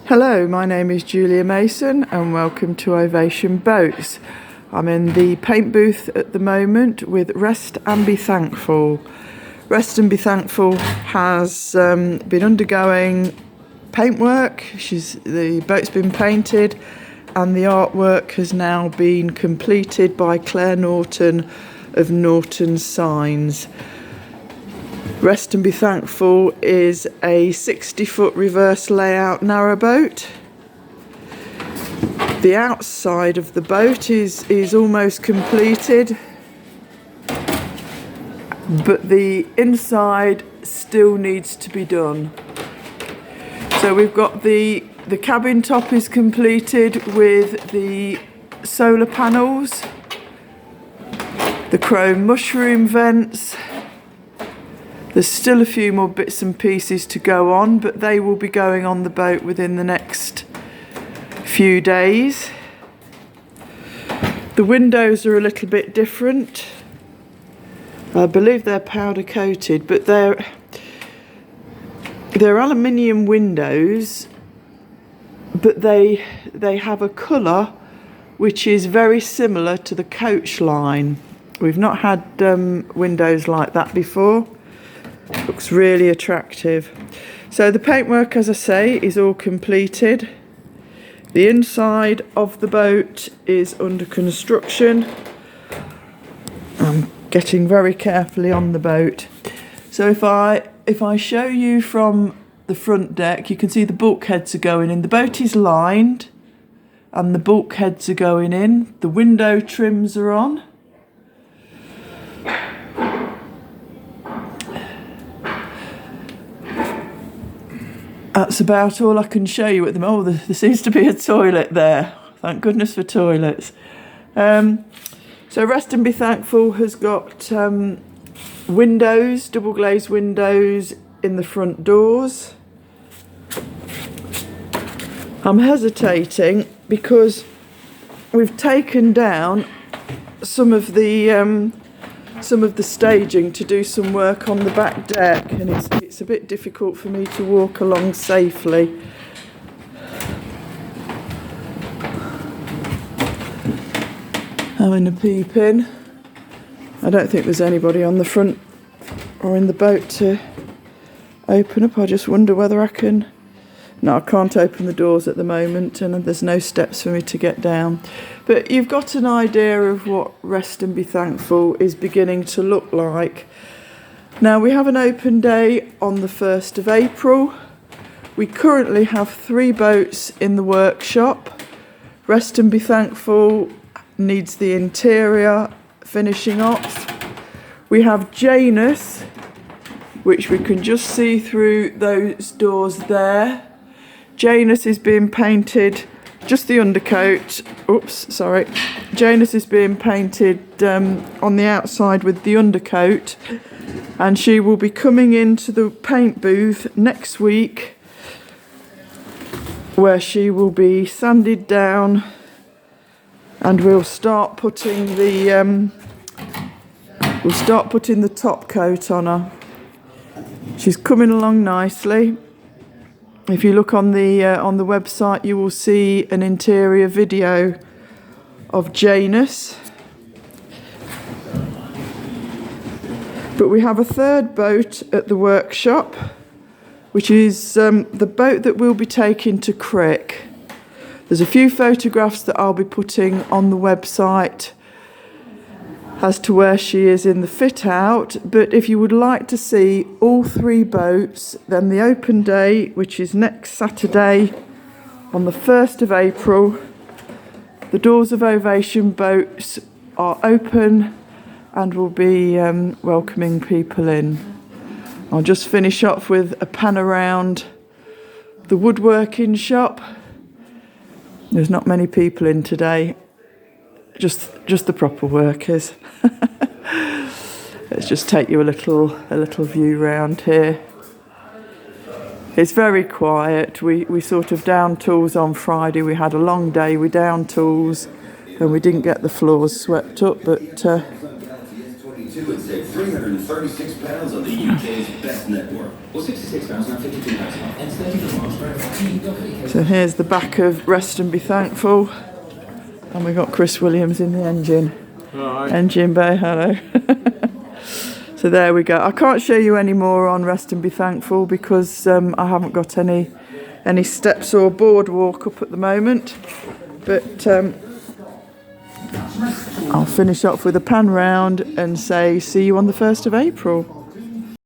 Hello, my name is Julia Mason and welcome to Ovation Boats. I'm in the paint booth at the moment with Rest and Be Thankful. Rest and Be Thankful has been undergoing paintwork. The boat's been painted and the artwork has now been completed by Claire Norton of Norton Signs. Rest and Be Thankful is a 60-foot reverse layout narrowboat. The outside of the boat is almost completed, but the inside still needs to be done. So we've got the cabin top is completed with the solar panels, the chrome mushroom vents. There's still a few more bits and pieces to go on, but they will be going on the boat within the next few days. The windows are a little bit different. I believe they're powder coated, but they're aluminium windows, but they have a colour which is very similar to the coach line. We've not had windows like that before. Looks really attractive. So the paintwork, as I say, is all completed. The inside of the boat is under construction. I'm getting very carefully on the boat. So if I show you from the front deck, you can see the bulkheads are going in. The boat is lined and the bulkheads are going in. The window trims are on. That's about all I can show you at the moment. Oh, there seems to be a toilet there. Thank goodness for toilets. So Rest and Be Thankful has got windows, double glazed windows in the front doors. I'm hesitating because we've taken down some of the staging to do some work on the back deck, and it's a bit difficult for me to walk along safely. Having a peep in. I don't think there's anybody on the front or in the boat to open up. I just wonder whether I can. No, I can't open the doors at the moment, and there's no steps for me to get down. But you've got an idea of what Rest and Be Thankful is beginning to look like. Now, we have an open day on the 1st of April. We currently have 3 boats in the workshop. Rest and Be Thankful needs the interior finishing off. We have Janus, which we can just see through those doors there. Janus is being painted, just the undercoat. Janus is being painted on the outside with the undercoat, and she will be coming into the paint booth next week, where she will be sanded down, and we'll start putting the top coat on her. She's coming along nicely. If you look on the website, you will see an interior video of Janus. But we have a 3rd boat at the workshop, which is the boat that we'll be taking to Crick. There's a few photographs that I'll be putting on the website as to where she is in the fit out, but if you would like to see all 3 boats, then the open day, which is next Saturday on the 1st of April, the doors of Ovation Boats are open and will be welcoming people in. I'll just finish off with a pan around the woodworking shop. There's not many people in today. Just the proper workers. Let's just take you a little view round here. It's very quiet. We sort of downed tools on Friday. We had a long day. We downed tools and we didn't get the floors swept up, but and save 336 pounds on the UK's best network. Well, 66 pounds, not 52 pounds. And So here's the back of Rest and Be Thankful. And we've got Chris Williams in the engine. Hi. Engine bay, hello. So there we go. I can't show you any more on Rest and Be Thankful because I haven't got any steps or boardwalk up at the moment. But I'll finish off with a pan round and say see you on the 1st of April.